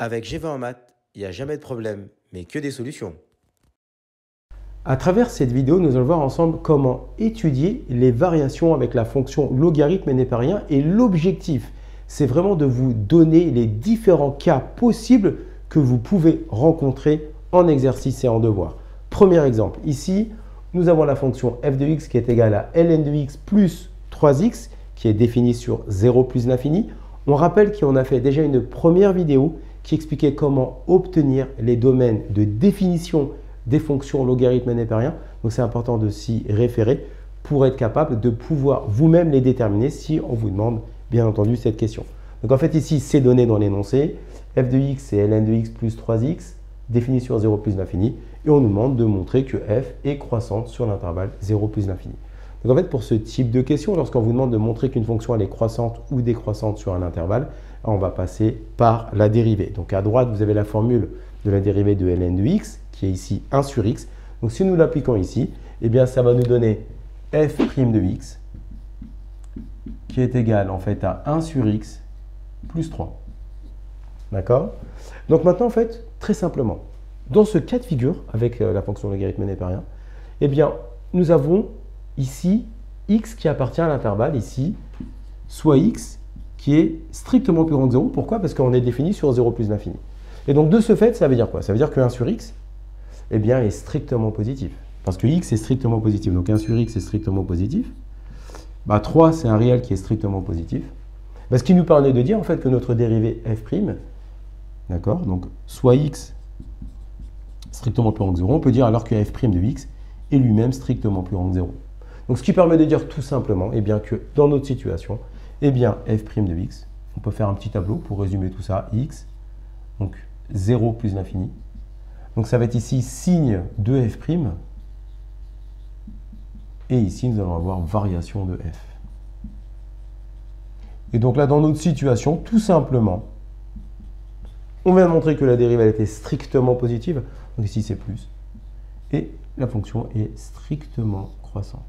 Avec G20 en maths, il n'y a jamais de problème, mais que des solutions. À travers cette vidéo, nous allons voir ensemble comment étudier les variations avec la fonction logarithme népérien. Et l'objectif, c'est vraiment de vous donner les différents cas possibles que vous pouvez rencontrer en exercice et en devoir. Premier exemple, ici, nous avons la fonction f de x qui est égale à ln de x plus 3x, qui est définie sur 0 plus l'infini. On rappelle qu'on a fait déjà une première vidéo qui expliquait comment obtenir les domaines de définition des fonctions logarithme népérien. Donc c'est important de s'y référer pour être capable de pouvoir vous-même les déterminer si on vous demande bien entendu cette question. Donc en fait ici c'est donné dans l'énoncé, f de x c'est ln de x plus 3x, défini sur 0 plus l'infini, et on nous demande de montrer que f est croissante sur l'intervalle 0 plus l'infini. Donc en fait pour ce type de question, lorsqu'on vous demande de montrer qu'une fonction elle est croissante ou décroissante sur un intervalle, on va passer par la dérivée. Donc à droite vous avez la formule de la dérivée de ln de x, qui est ici 1 sur x. Donc si nous l'appliquons ici, eh bien ça va nous donner f' de x qui est égal en fait à 1 sur x plus 3. D'accord? Donc maintenant en fait, très simplement, dans ce cas de figure avec la fonction logarithme népérien, eh bien nous avons ici x qui appartient à l'intervalle ici, soit x qui est strictement plus grand que 0. Pourquoi? Parce qu'on est défini sur 0 plus l'infini. Et donc de ce fait, ça veut dire quoi? Ça veut dire que 1 sur x, eh bien, est strictement positif. Parce que x est strictement positif. Donc 1 sur x est strictement positif. 3, c'est un réel qui est strictement positif. Ce qui nous permet de dire en fait que notre dérivée f', d'accord, donc soit x strictement plus grand que 0, on peut dire alors que f' de x est lui-même strictement plus grand que 0. Donc ce qui permet de dire tout simplement eh bien, que dans notre situation, eh bien, f' de x, on peut faire un petit tableau pour résumer tout ça, x, donc 0 plus l'infini. Donc ça va être ici signe de f', et ici nous allons avoir variation de f. Et donc là, dans notre situation, tout simplement, on vient de montrer que la dérivée était strictement positive, donc ici c'est plus, et la fonction est strictement croissante.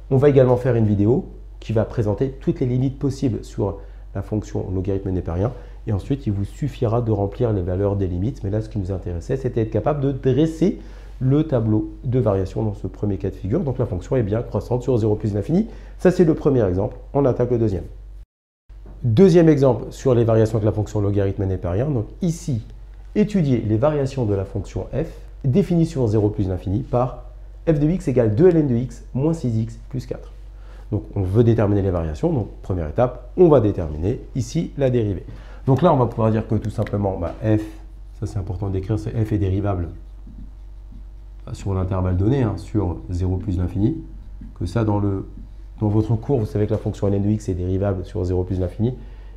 On va également faire une vidéo qui va présenter toutes les limites possibles sur la fonction logarithme népérien. Et ensuite, il vous suffira de remplir les valeurs des limites. Mais là, ce qui nous intéressait, c'était être capable de dresser le tableau de variation dans ce premier cas de figure. Donc la fonction est bien croissante sur 0 plus l'infini. Ça, c'est le premier exemple. On attaque le deuxième. Deuxième exemple sur les variations avec la fonction logarithme népérien. Donc ici, étudier les variations de la fonction f définie sur 0 plus l'infini par f de x égale 2 ln de x moins 6x plus 4. Donc on veut déterminer les variations. Donc première étape, on va déterminer ici la dérivée. Donc là, on va pouvoir dire que tout simplement, f, ça c'est important d'écrire, c'est f est dérivable sur l'intervalle donné, sur 0 plus l'infini. Que ça, dans votre cours, vous savez que la fonction ln de x est dérivable sur 0 plus l'infini.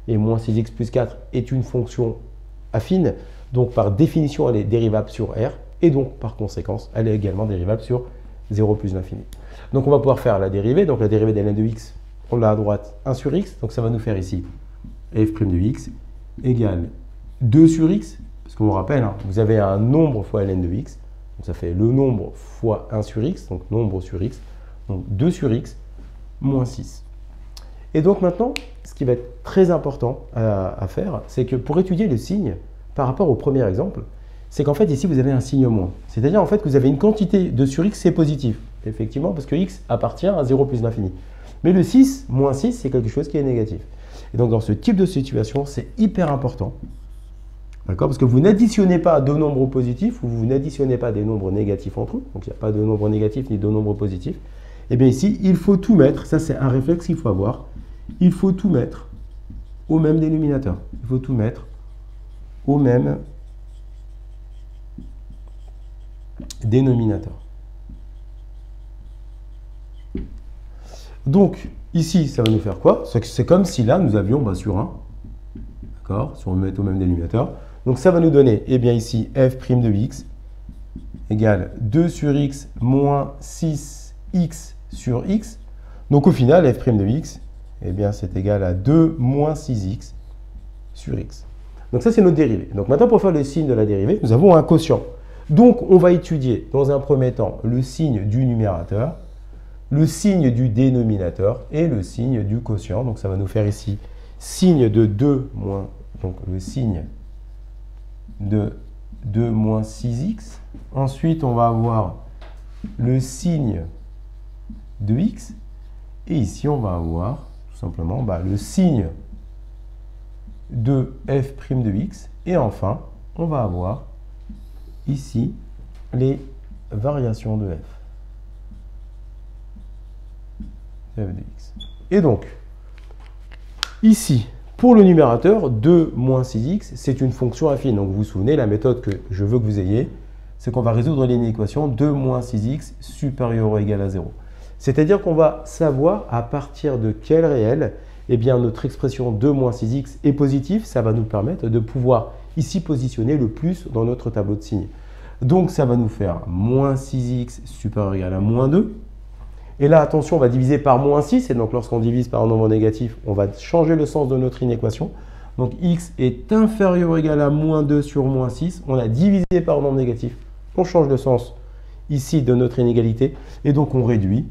Et moins 6x plus 4 est une fonction affine. Donc par définition, elle est dérivable sur R. Et donc par conséquence, elle est également dérivable sur 0 plus l'infini. Donc on va pouvoir faire la dérivée. Donc la dérivée de ln de x, on l'a à droite, 1 sur x. Donc ça va nous faire ici f' de x égale 2 sur x, parce qu'on vous rappelle, vous avez un nombre fois ln de x, donc ça fait le nombre fois 1 sur x, donc nombre sur x, donc 2 sur x moins 6. Et donc maintenant, ce qui va être très important à faire, c'est que pour étudier le signe, par rapport au premier exemple, c'est qu'en fait ici vous avez un signe moins. C'est-à-dire en fait que vous avez une quantité de sur x, c'est positif, effectivement, parce que x appartient à 0 plus l'infini. Mais le 6, moins 6, c'est quelque chose qui est négatif. Et donc, dans ce type de situation, c'est hyper important, d'accord? Parce que vous n'additionnez pas deux nombres positifs ou vous n'additionnez pas des nombres négatifs entre eux. Donc, il n'y a pas de nombre négatif ni de nombre positif. Et bien ici, il faut tout mettre. Ça, c'est un réflexe qu'il faut avoir. Il faut tout mettre au même dénominateur. Il faut tout mettre au même dénominateur. Donc, ici, ça va nous faire quoi? C'est comme si là, nous avions sur 1. D'accord? Si on le met au même dénominateur. Donc, ça va nous donner, eh bien ici, f' de x égale 2 sur x moins 6x sur x. Donc, au final, f' de x, eh bien, c'est égal à 2 moins 6x sur x. Donc, ça, c'est notre dérivée. Donc, maintenant, pour faire le signe de la dérivée, nous avons un quotient. Donc, on va étudier, dans un premier temps, le signe du numérateur, le signe du dénominateur et le signe du quotient. Donc ça va nous faire ici signe de 2 moins, donc le signe de 2 moins 6x. Ensuite, on va avoir le signe de x. Et ici, on va avoir tout simplement le signe de f' de x. Et enfin, on va avoir ici les variations de f de x. Et donc, ici, pour le numérateur, 2 moins 6x, c'est une fonction affine. Donc, vous vous souvenez, la méthode que je veux que vous ayez, c'est qu'on va résoudre l'inéquation 2 moins 6x supérieur ou égal à 0. C'est-à-dire qu'on va savoir à partir de quel réel, eh bien, notre expression 2 moins 6x est positive. Ça va nous permettre de pouvoir ici positionner le plus dans notre tableau de signes. Donc, ça va nous faire moins 6x supérieur ou égal à moins 2. Et là, attention, on va diviser par moins 6. Et donc, lorsqu'on divise par un nombre négatif, on va changer le sens de notre inéquation. Donc, x est inférieur ou égal à moins 2 sur moins 6. On a divisé par un nombre négatif. On change le sens ici de notre inégalité. Et donc, on réduit.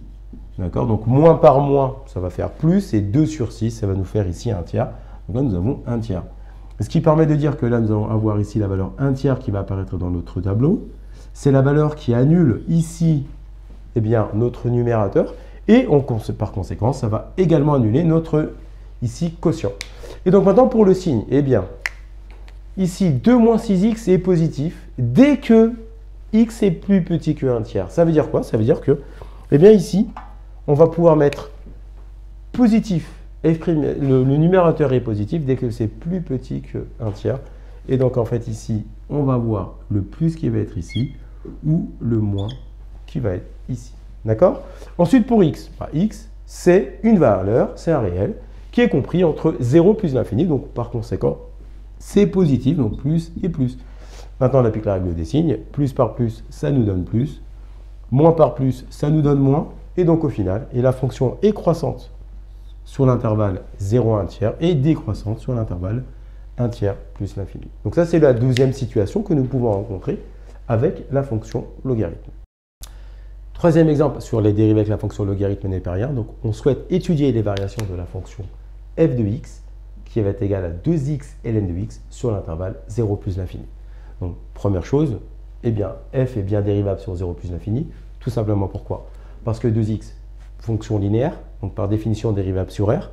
D'accord? Donc, moins par moins, ça va faire plus. Et 2 sur 6, ça va nous faire ici 1 tiers. Donc là, nous avons 1 tiers. Ce qui permet de dire que là, nous allons avoir ici la valeur 1 tiers qui va apparaître dans notre tableau. C'est la valeur qui annule ici eh bien, notre numérateur. Et par conséquent, ça va également annuler notre ici quotient. Et donc maintenant, pour le signe, eh bien, ici, 2 moins 6x est positif dès que x est plus petit que 1 tiers. Ça veut dire quoi? Ça veut dire que, eh bien, ici, on va pouvoir mettre positif. Le numérateur est positif dès que c'est plus petit que 1 tiers. Et donc, en fait, ici, on va voir le plus qui va être ici ou le moins qui va être ici. D'accord? Ensuite, pour x, x, c'est une valeur, c'est un réel, qui est compris entre 0 plus l'infini. Donc, par conséquent, c'est positif, donc plus et plus. Maintenant, on applique la règle des signes. Plus par plus, ça nous donne plus. Moins par plus, ça nous donne moins. Et donc, au final, la fonction est croissante sur l'intervalle 0 à 1 tiers et décroissante sur l'intervalle 1 tiers plus l'infini. Donc, ça, c'est la deuxième situation que nous pouvons rencontrer avec la fonction logarithme. Troisième exemple sur les dérivés avec la fonction logarithme népérien. Donc, on souhaite étudier les variations de la fonction f de x qui va être égale à 2x ln de x sur l'intervalle 0 plus l'infini. Donc, première chose, eh bien, f est bien dérivable sur 0 plus l'infini. Tout simplement pourquoi? Parce que 2x, fonction linéaire, donc par définition dérivable sur r.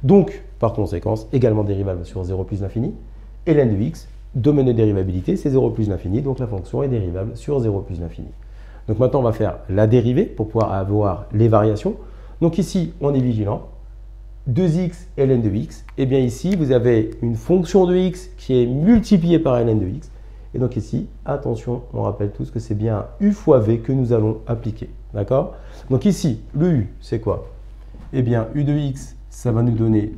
Donc, par conséquence, également dérivable sur 0 plus l'infini. Et ln de x, domaine de dérivabilité, c'est 0 plus l'infini, donc la fonction est dérivable sur 0 plus l'infini. Donc maintenant, on va faire la dérivée pour pouvoir avoir les variations. Donc ici, on est vigilant. 2x ln de x. Et bien ici, vous avez une fonction de x qui est multipliée par ln de x. Et donc ici, attention, on rappelle tous que c'est bien u fois v que nous allons appliquer. D'accord? Donc ici, le u, c'est quoi? Eh bien, u de x, ça va nous donner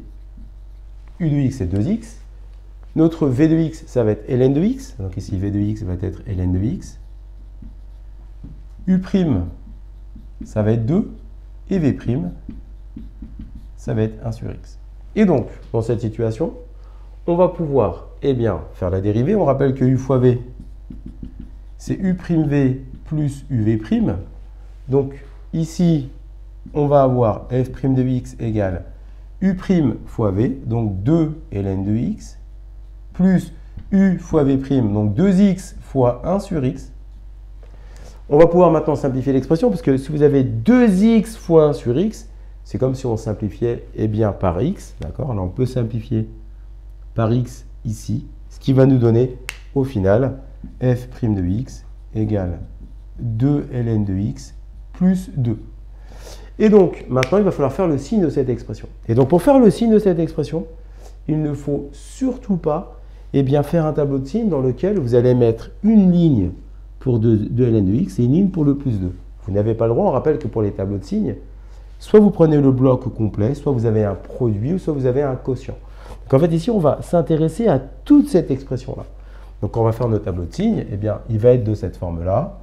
u de x, c'est 2x. Notre v de x, ça va être ln de x. Donc ici, v de x va être ln de x. U', ça va être 2. Et v', ça va être 1 sur x. Et donc, dans cette situation, on va pouvoir eh bien, faire la dérivée. On rappelle que u fois v, c'est u'v plus uv'. Donc, ici, on va avoir f' de x égale u' fois v, donc 2 ln de x, plus u fois v', donc 2x fois 1 sur x. On va pouvoir maintenant simplifier l'expression, parce que si vous avez 2x fois 1 sur x, c'est comme si on simplifiait eh bien, par x. D'accord? Alors on peut simplifier par x ici, ce qui va nous donner au final f' de x égale 2 ln de x plus 2. Et donc maintenant, il va falloir faire le signe de cette expression. Et donc pour faire le signe de cette expression, il ne faut surtout pas eh bien, faire un tableau de signes dans lequel vous allez mettre une ligne pour 2 ln de x et une ligne pour le plus 2. Vous n'avez pas le droit, on rappelle que pour les tableaux de signes, soit vous prenez le bloc complet, soit vous avez un produit, ou soit vous avez un quotient. Donc en fait ici, on va s'intéresser à toute cette expression-là. Donc quand on va faire notre tableau de signes, eh bien, il va être de cette forme-là.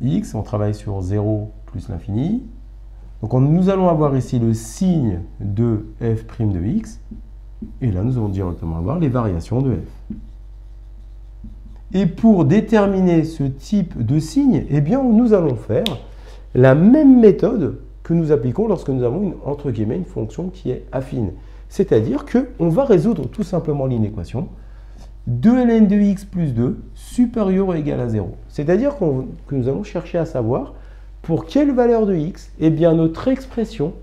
X, on travaille sur 0 plus l'infini. Donc nous allons avoir ici le signe de f' de x. Et là, nous allons directement avoir les variations de f. Et pour déterminer ce type de signe, eh bien, nous allons faire la même méthode que nous appliquons lorsque nous avons entre guillemets, une fonction qui est affine. C'est-à-dire qu'on va résoudre tout simplement l'inéquation 2 ln de x plus 2 supérieur ou égal à 0. C'est-à-dire que nous allons chercher à savoir pour quelle valeur de x, eh bien, notre expression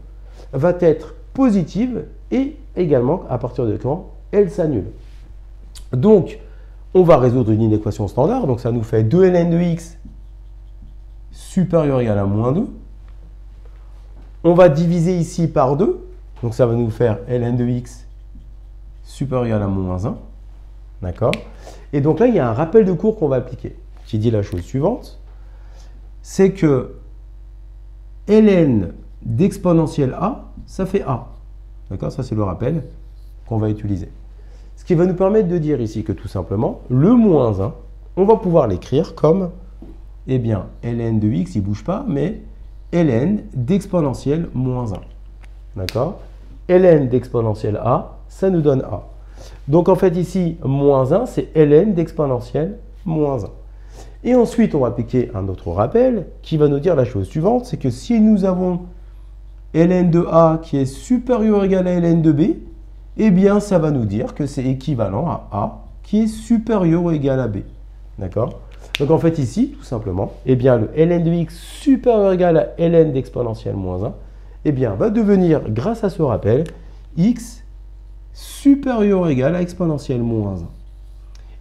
va être positive et également à partir de quand elle s'annule. Donc, on va résoudre une inéquation standard. Donc, ça nous fait 2 ln de x supérieur ou égal à moins 2. On va diviser ici par 2. Donc, ça va nous faire ln de x supérieur ou égal à moins 1. D'accord? Et donc là, il y a un rappel de cours qu'on va appliquer qui dit la chose suivante. C'est que ln d'exponentielle a, ça fait a. D'accord? Ça, c'est le rappel qu'on va utiliser. Ce qui va nous permettre de dire ici que tout simplement, le moins 1, on va pouvoir l'écrire comme, eh bien, ln de x, il ne bouge pas, mais ln d'exponentielle moins 1. D'accord? Ln d'exponentielle a, ça nous donne a. Donc en fait ici, moins 1, c'est ln d'exponentielle moins 1. Et ensuite, on va appliquer un autre rappel qui va nous dire la chose suivante, c'est que si nous avons ln de a qui est supérieur ou égal à ln de b, eh bien ça va nous dire que c'est équivalent à a qui est supérieur ou égal à b. D'accord? Donc en fait ici, tout simplement, eh bien le ln de x supérieur ou égal à ln d'exponentielle moins 1, eh bien va devenir, grâce à ce rappel, x supérieur ou égal à exponentielle moins 1.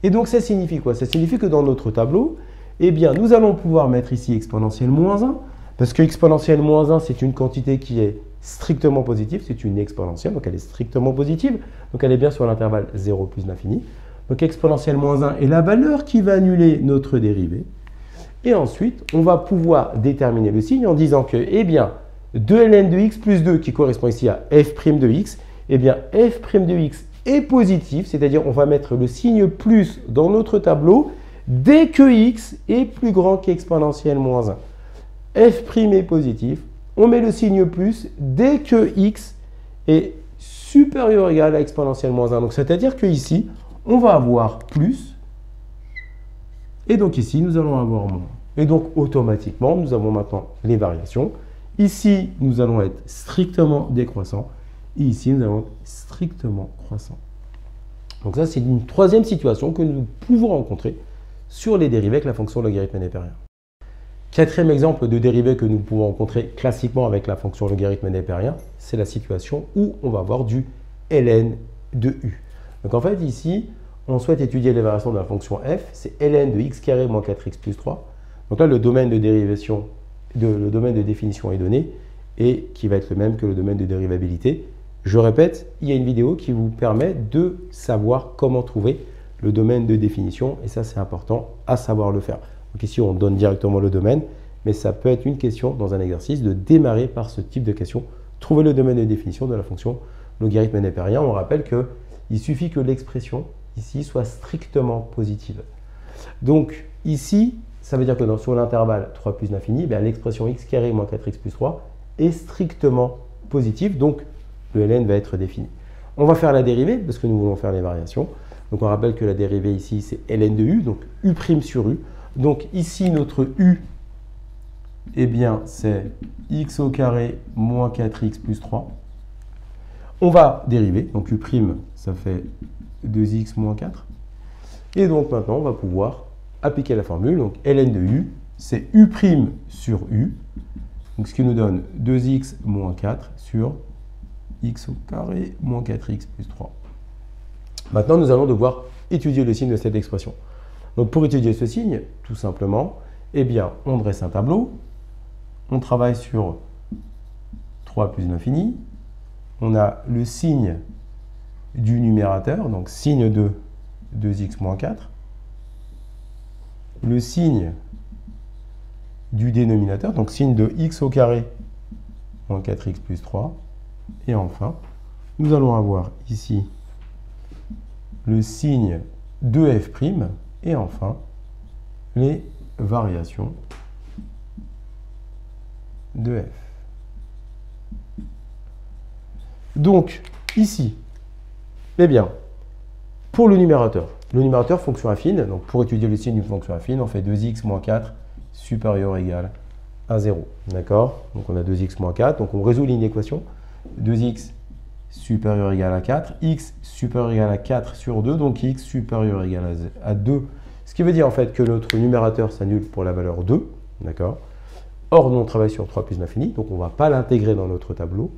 Et donc ça signifie quoi? Ça signifie que dans notre tableau, eh bien nous allons pouvoir mettre ici exponentielle moins 1, parce que exponentielle moins 1, c'est une quantité qui est strictement positive, c'est une exponentielle, donc elle est strictement positive, donc elle est bien sur l'intervalle 0 plus l'infini. Donc exponentielle moins 1 est la valeur qui va annuler notre dérivée. Et ensuite, on va pouvoir déterminer le signe en disant que, eh bien, 2 ln de x plus 2, qui correspond ici à f' de x, eh bien, f' de x est positif, c'est-à-dire on va mettre le signe plus dans notre tableau dès que x est plus grand qu'exponentielle moins 1. f' est positif, on met le signe plus dès que x est supérieur ou égal à exponentielle moins 1. Donc c'est-à-dire qu'ici, on va avoir plus, et donc ici, nous allons avoir moins. Et donc automatiquement, nous avons maintenant les variations. Ici, nous allons être strictement décroissants, et ici, nous allons être strictement croissants. Donc ça, c'est une troisième situation que nous pouvons rencontrer sur les dérivés avec la fonction logarithme népérien. Quatrième exemple de dérivée que nous pouvons rencontrer classiquement avec la fonction logarithme népérien, c'est la situation où on va avoir du ln de u. Donc en fait, ici, on souhaite étudier les variations de la fonction f, c'est ln de x carré moins 4x plus 3. Donc là, le domaine de dérivation, le domaine de définition est donné et qui va être le même que le domaine de dérivabilité. Je répète, il y a une vidéo qui vous permet de savoir comment trouver le domaine de définition et ça, c'est important à savoir le faire. Donc ici, on donne directement le domaine, mais ça peut être une question dans un exercice de démarrer par ce type de question. Trouver le domaine de définition de la fonction logarithme népérien. On rappelle qu'il suffit que l'expression ici soit strictement positive. Donc ici, ça veut dire que sur l'intervalle 3 plus l'infini, l'expression x carré moins 4x plus 3 est strictement positive. Donc le ln va être défini. On va faire la dérivée parce que nous voulons faire les variations. Donc on rappelle que la dérivée ici, c'est ln de u, donc u' sur u. Donc ici, notre u, eh bien, c'est x au carré moins 4x plus 3. On va dériver, donc u', ça fait 2x moins 4. Et donc maintenant, on va pouvoir appliquer la formule. Donc ln de u, c'est u' sur u. Donc ce qui nous donne 2x moins 4 sur x au carré moins 4x plus 3. Maintenant, nous allons devoir étudier le signe de cette expression. Donc pour étudier ce signe, tout simplement, eh bien, on dresse un tableau, on travaille sur 3 plus l'infini, on a le signe du numérateur, donc signe de 2x moins 4, le signe du dénominateur, donc signe de x au carré moins 4x plus 3, et enfin, nous allons avoir ici le signe de f', et enfin, les variations de f. Donc, ici, eh bien, pour le numérateur, fonction affine, donc pour étudier le signe d'une fonction affine, on fait 2x moins 4 supérieur ou égal à 0. D'accord? Donc on a 2x moins 4, donc on résout l'inéquation. 2x supérieur ou égal à 4, x supérieur ou égal à 4 sur 2, donc x supérieur ou égal à 2. Ce qui veut dire en fait que notre numérateur s'annule pour la valeur 2, d'accord? Or, nous on travaille sur 3 plus l'infini, donc on ne va pas l'intégrer dans notre tableau.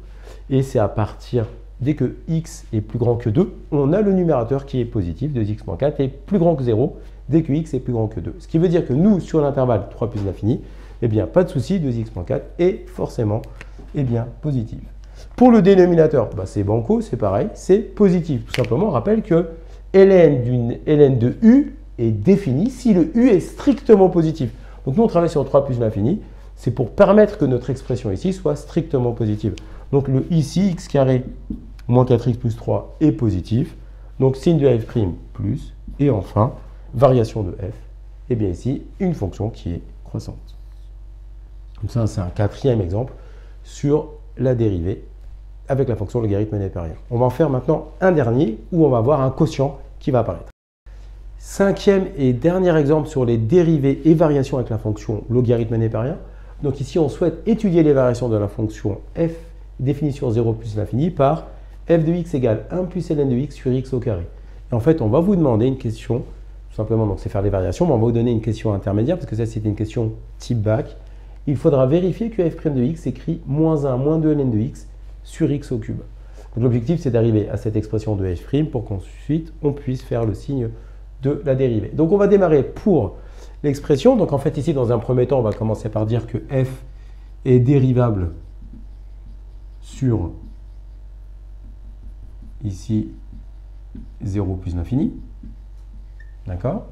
Et c'est à partir, dès que x est plus grand que 2, on a le numérateur qui est positif, 2x moins 4 est plus grand que 0, dès que x est plus grand que 2. Ce qui veut dire que nous, sur l'intervalle 3 plus l'infini, eh bien, pas de souci, 2x moins 4 est forcément positif. Pour le dénominateur, c'est banco, c'est pareil, c'est positif. Tout simplement, on rappelle que ln de u est défini si le u est strictement positif. Donc nous, on travaille sur 3 plus l'infini. C'est pour permettre que notre expression ici soit strictement positive. Donc ici, x carré moins 4x plus 3 est positif. Donc signe de f' plus. Et enfin, variation de f. Et bien ici, une fonction qui est croissante. Donc ça, c'est un quatrième exemple sur la dérivée avec la fonction logarithme népérien. On va en faire maintenant un dernier où on va avoir un quotient qui va apparaître. Cinquième et dernier exemple sur les dérivées et variations avec la fonction logarithme népérien. Donc ici, on souhaite étudier les variations de la fonction f définie sur 0 plus l'infini par f de x égale 1 plus ln de x sur x au carré. Et en fait, on va vous demander une question, tout simplement, donc c'est faire des variations, mais on va vous donner une question intermédiaire, parce que ça, c'était une question type bac. Il faudra vérifier que f' de x écrit moins 1 moins 2 ln de x sur x au cube. Donc l'objectif, c'est d'arriver à cette expression de f' pour qu'ensuite, on puisse faire le signe de la dérivée. Donc on va démarrer pour l'expression. Donc en fait ici dans un premier temps on va commencer par dire que f est dérivable sur ici 0 plus l'infini. D'accord?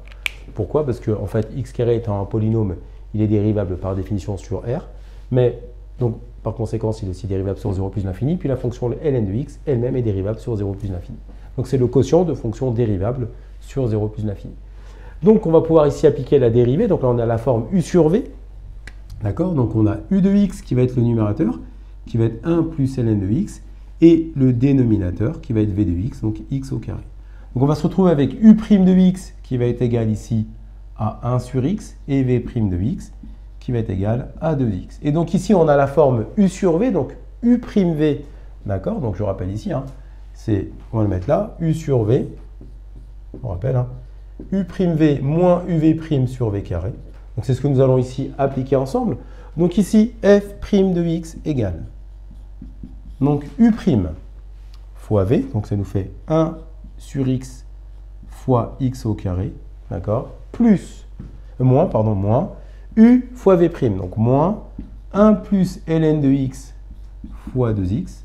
Pourquoi? Parce que en fait x carré étant un polynôme, il est dérivable par définition sur R, mais donc par conséquent il est aussi dérivable sur 0 plus l'infini, puis la fonction ln de x elle-même est dérivable sur 0 plus l'infini. Donc c'est le quotient de fonctions dérivables sur 0 plus l'infini. Donc, on va pouvoir ici appliquer la dérivée. Donc là, on a la forme u sur v. D'accord? Donc, on a u de x qui va être le numérateur, qui va être 1 plus ln de x, et le dénominateur qui va être v de x, donc x au carré. Donc, on va se retrouver avec u' de x qui va être égal ici à 1 sur x, et v' de x qui va être égal à 2x. Et donc, ici, on a la forme u sur v, donc u'v, d'accord? Donc, je rappelle ici, hein, on va le mettre là, u sur v, on rappelle, hein, u'v moins uv' sur v carré. Donc c'est ce que nous allons ici appliquer ensemble. Donc ici, f' de x égale. Donc u' fois v, donc ça nous fait 1 sur x fois x au carré, d'accord, plus, moins u fois v', donc moins 1 plus ln de x fois 2x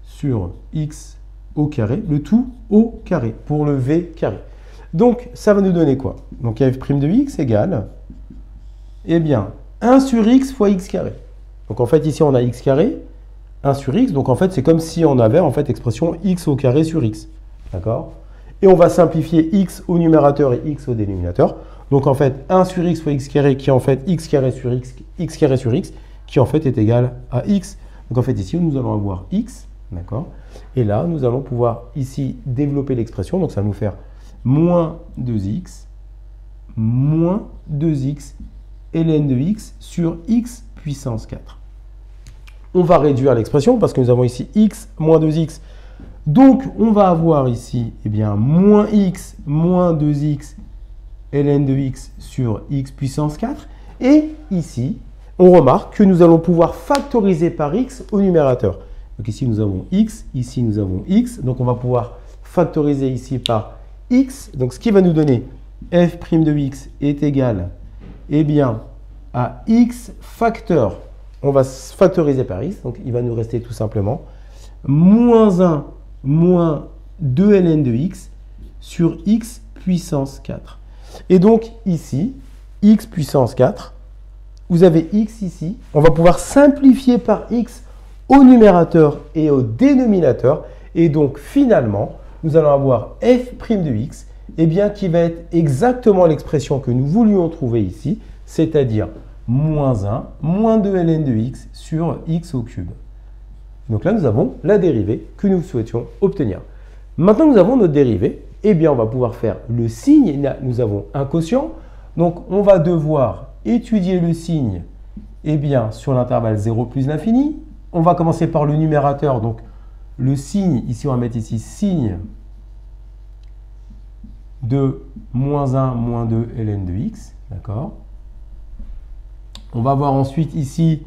sur x au carré, le tout au carré, pour le v carré. Donc, ça va nous donner quoi? Donc, f' de x égale, eh bien, 1 sur x fois x carré. Donc, en fait, ici, on a x carré, 1 sur x. Donc, en fait, c'est comme si on avait, en fait, l'expression x au carré sur x. D'accord? Et on va simplifier x au numérateur et x au dénominateur. Donc, en fait, 1 sur x fois x carré, qui est en fait x carré sur x, qui en fait est égal à x. Donc, en fait, ici, nous allons avoir x. D'accord? Et là, nous allons pouvoir ici développer l'expression. Donc, ça va nous faire moins 2x ln de x sur x puissance 4. On va réduire l'expression parce que nous avons ici x moins 2x. Donc, on va avoir ici eh bien, moins x moins 2x ln de x sur x puissance 4. Et ici, on remarque que nous allons pouvoir factoriser par x au numérateur. Donc ici, nous avons x, ici, nous avons x. Donc, on va pouvoir factoriser ici par x. Donc, ce qui va nous donner f' de x est égal eh bien, à x facteur. On va factoriser par x. Donc, il va nous rester tout simplement moins 1 moins 2 ln de x sur x puissance 4. Et donc, ici, x puissance 4, vous avez x ici. On va pouvoir simplifier par x au numérateur et au dénominateur. Et donc, finalement, nous allons avoir f' de x, eh bien, qui va être exactement l'expression que nous voulions trouver ici, c'est-à-dire moins 1, moins 2 ln de x sur x au cube. Donc là, nous avons la dérivée que nous souhaitions obtenir. Maintenant que nous avons notre dérivée, eh bien, on va pouvoir faire le signe. Là, nous avons un quotient. Donc, on va devoir étudier le signe eh bien, sur l'intervalle 0 plus l'infini. On va commencer par le numérateur. Donc, le signe, ici on va mettre ici signe de moins 1, moins 2 ln de x, d'accord? On va voir ensuite ici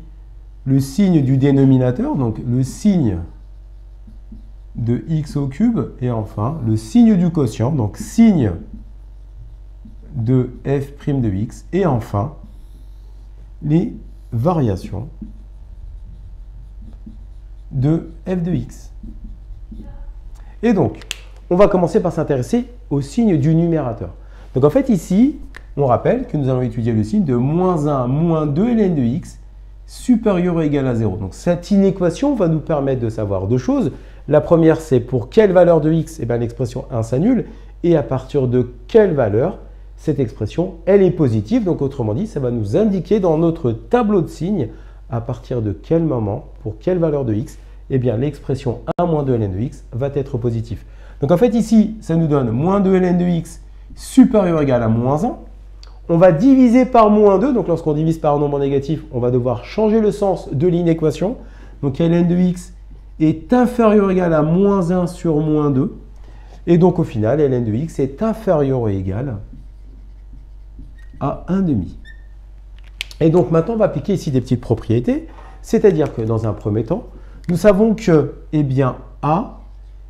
le signe du dénominateur, donc le signe de x au cube, et enfin le signe du quotient, donc signe de f' de x, et enfin les variations de f de x. Et donc, on va commencer par s'intéresser au signe du numérateur. Donc en fait ici, on rappelle que nous allons étudier le signe de moins 1, moins 2 ln de x supérieur ou égal à 0. Donc cette inéquation va nous permettre de savoir deux choses. La première, c'est pour quelle valeur de x, eh bien, l'expression 1 s'annule, et à partir de quelle valeur cette expression, elle est positive. Donc autrement dit, ça va nous indiquer dans notre tableau de signes à partir de quel moment, pour quelle valeur de x, eh bien l'expression 1 moins 2 ln de x va être positive. Donc en fait ici, ça nous donne moins 2 ln de x supérieur ou égal à moins 1. On va diviser par moins 2. Donc lorsqu'on divise par un nombre négatif, on va devoir changer le sens de l'inéquation. Donc ln de x est inférieur ou égal à moins 1 sur moins 2. Et donc au final, ln de x est inférieur ou égal à 1 demi. Et donc maintenant, on va appliquer ici des petites propriétés. C'est-à-dire que dans un premier temps, nous savons que eh bien, a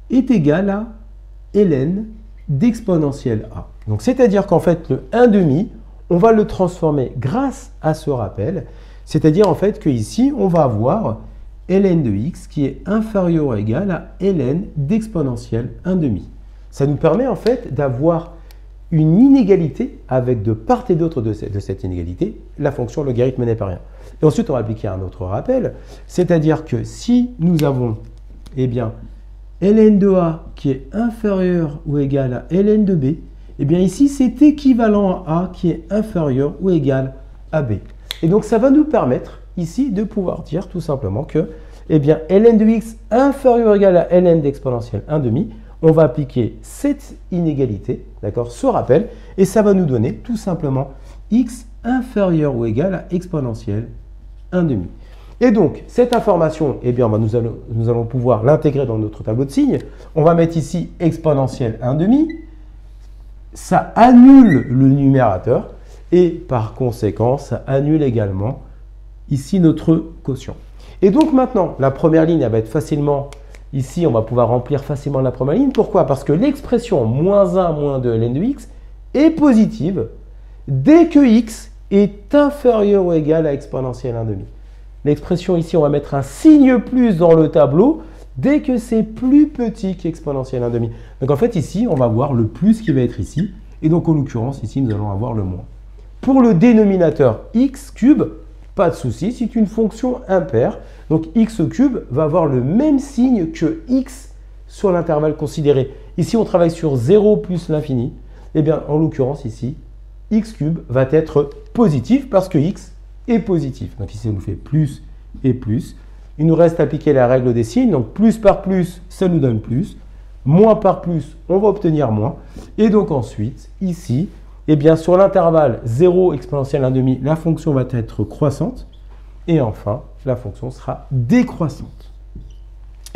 est égal à ln d'exponentielle a. Donc c'est-à-dire qu'en fait, le 1 demi, on va le transformer grâce à ce rappel. C'est-à-dire en fait qu'ici, on va avoir ln de x qui est inférieur ou égal à ln d'exponentielle 1 demi. Ça nous permet en fait d'avoir une inégalité avec de part et d'autre de cette inégalité, la fonction logarithme népérien. Et ensuite, on va appliquer un autre rappel, c'est-à-dire que si nous avons eh bien, ln de a qui est inférieur ou égal à ln de b, eh bien ici, c'est équivalent à a qui est inférieur ou égal à b. Et donc, ça va nous permettre ici de pouvoir dire tout simplement que eh bien, ln de x inférieur ou égal à ln d'exponentielle 1 demi, on va appliquer cette inégalité, d'accord, ce rappel, et ça va nous donner tout simplement x inférieur ou égal à exponentielle 1 demi. Et donc, cette information, eh bien, nous allons pouvoir l'intégrer dans notre tableau de signes. On va mettre ici exponentielle 1 demi. Ça annule le numérateur et par conséquent, ça annule également ici notre quotient. Et donc maintenant, la première ligne, elle va être facilement... Ici, on va pouvoir remplir facilement la première ligne. Pourquoi? Parce que l'expression moins 1 moins 2 ln de x est positive dès que x est inférieur ou égal à exponentielle 1 demi. L'expression ici, on va mettre un signe plus dans le tableau dès que c'est plus petit qu'exponentielle 1 demi. Donc en fait, ici, on va voir le plus qui va être ici. Et donc en l'occurrence, ici, nous allons avoir le moins. Pour le dénominateur x cube, pas de souci, c'est une fonction impaire. Donc x au cube va avoir le même signe que x sur l'intervalle considéré. Ici, on travaille sur 0 plus l'infini. Eh bien, en l'occurrence, ici, x cube va être positif parce que x est positif. Donc ici, ça nous fait plus et plus. Il nous reste à appliquer la règle des signes. Donc plus par plus, ça nous donne plus. Moins par plus, on va obtenir moins. Et donc ensuite, ici, eh bien, sur l'intervalle 0 exponentielle 1 demi, la fonction va être croissante. Et enfin, la fonction sera décroissante.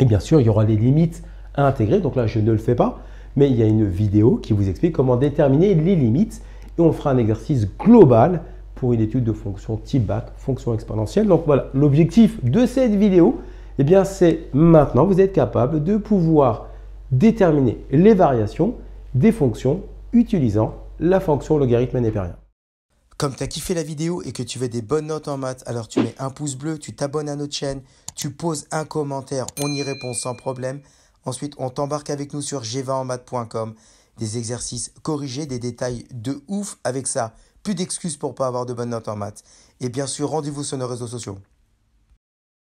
Et bien sûr, il y aura les limites à intégrer. Donc là, je ne le fais pas, mais il y a une vidéo qui vous explique comment déterminer les limites. Et on fera un exercice global pour une étude de fonction type bac, fonction exponentielle. Donc voilà, l'objectif de cette vidéo, eh bien, c'est maintenant, vous êtes capable de pouvoir déterminer les variations des fonctions utilisant la fonction logarithme népérien. Comme tu as kiffé la vidéo et que tu veux des bonnes notes en maths, alors tu mets un pouce bleu, tu t'abonnes à notre chaîne, tu poses un commentaire, on y répond sans problème. Ensuite, on t'embarque avec nous sur g20enmaths.com. Des exercices corrigés, des détails de ouf avec ça. Plus d'excuses pour pas avoir de bonnes notes en maths. Et bien sûr, rendez-vous sur nos réseaux sociaux.